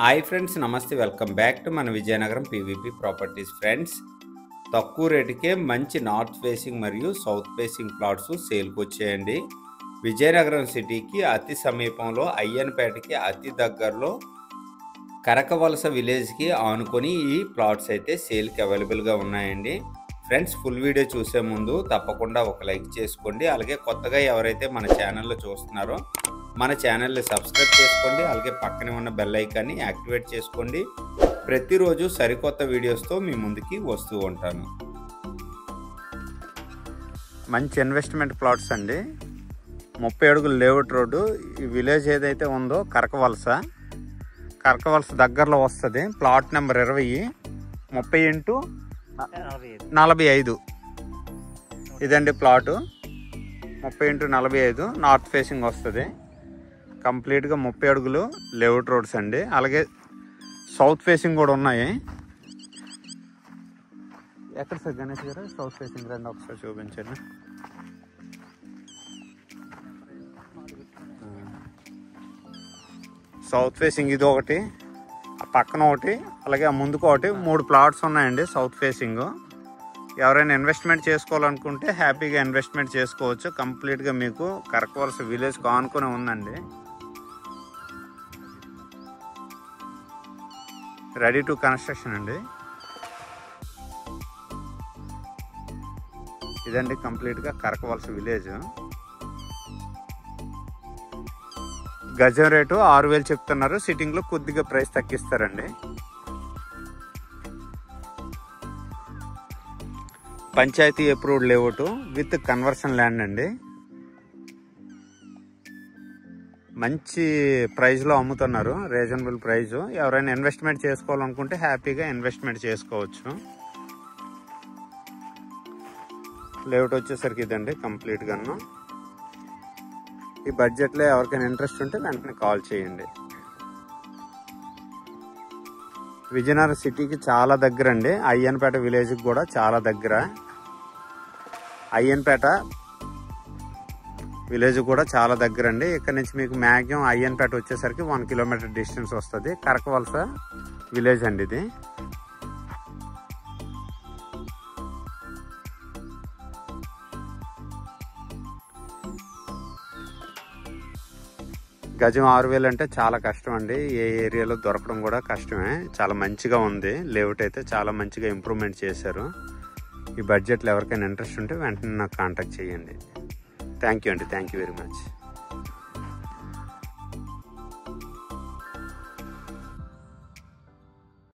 Hi friends, నమస్తే. Welcome back to మన Vizianagaram PVP properties. Friends, తక్కువ రేటుకే మంచి నార్త్ ఫేసింగ్ మరియు సౌత్ ఫేసింగ్ ప్లాట్స్ సేల్కి వచ్చాయండి. విజయనగరం సిటీకి అతి సమీపంలో, అయ్యన్పేటకి అతి దగ్గరలో, కరకవలస విలేజ్కి ఆనుకొని ఈ ప్లాట్స్ అయితే సేల్కి అవైలబుల్గా ఉన్నాయండి. ఫ్రెండ్స్, ఫుల్ వీడియో చూసే ముందు తప్పకుండా ఒక లైక్ చేసుకోండి. అలాగే కొత్తగా ఎవరైతే మన ఛానల్లో చూస్తున్నారో మన ఛానల్ని సబ్స్క్రైబ్ చేసుకోండి. అలాగే పక్కనే ఉన్న బెల్ ఐకాన్ని యాక్టివేట్ చేసుకోండి. ప్రతిరోజు సరికొత్త వీడియోస్తో మీ ముందుకి వస్తూ ఉంటాను. మంచి ఇన్వెస్ట్మెంట్ ప్లాట్స్ అండి. 30 అడుగుల లేఅవుట్ రోడ్డు. ఈ విలేజ్ ఏదైతే ఉందో కరకవలస దగ్గరలో వస్తుంది. Plot number 20, 30x45. ఇదండి ప్లాటు. 30x45 నార్త్ ఫేసింగ్ వస్తుంది. కంప్లీట్గా 30 అడుగులు లేఅవుట్ రోడ్స్ అండి. అలాగే సౌత్ ఫేసింగ్ కూడా ఉన్నాయి. ఎక్కడ సార్ గణేష్ గారు సౌత్ ఫేసింగ్ రండి ఒకసారి చూపించండి. సౌత్ ఫేసింగ్ ఇది ఒకటి, ఆ పక్కన ఒకటి, అలాగే ఆ ముందుకు ఒకటి, 3 ప్లాట్స్ ఉన్నాయండి సౌత్ ఫేసింగ్. ఎవరైనా ఇన్వెస్ట్మెంట్ చేసుకోవాలనుకుంటే హ్యాపీగా ఇన్వెస్ట్మెంట్ చేసుకోవచ్చు. కంప్లీట్గా మీకు కరకవలస విలేజ్ ఆనుకునే ఉందండి. రెడీ టు కన్స్ట్రక్షన్ అండి. ఇదండి కంప్లీట్గా కరకవలస విలేజ్. గజం రేటు 6,000 చెప్తున్నారు. సిట్టింగ్లో కొద్దిగా ప్రైస్ తగ్గిస్తారండి. Panchayat approved layout with conversion land అండి. మంచి ప్రైస్లో అమ్ముతున్నారు, రీజనబుల్ ప్రైస్. ఎవరైనా ఇన్వెస్ట్మెంట్ చేసుకోవాలనుకుంటే హ్యాపీగా ఇన్వెస్ట్మెంట్ చేసుకోవచ్చు. లేఅవుట్ వచ్చేసరికి ఇదండి కంప్లీట్గాను. ఈ బడ్జెట్లో ఎవరికైనా ఇంట్రెస్ట్ ఉంటే వెంటనే కాల్ చేయండి. విజయనగరం సిటీకి చాలా దగ్గర అండి. అయ్యన్పేట విలేజ్కి కూడా చాలా దగ్గర. అయ్యన్పేట విలేజ్ కూడా చాలా దగ్గర అండి. ఇక్కడ నుంచి మీకు మ్యాక్సిమం అయ్యన్పేట వచ్చేసరికి 1 కిలోమీటర్ డిస్టెన్స్ వస్తుంది. కరకవలస విలేజ్ అండి ఇది. గజం 6,000 అంటే చాలా కష్టం అండి. ఏ ఏరియాలో దొరకడం కూడా కష్టమే. చాలా మంచిగా ఉంది లేఅవుట్ అయితే, చాలా మంచిగా ఇంప్రూవ్మెంట్ చేశారు. ఈ బడ్జెట్లో ఎవరికైనా ఇంట్రెస్ట్ ఉంటే వెంటనే నాకు కాంటాక్ట్ చేయండి. థ్యాంక్ యూ అండి. Thank you very much.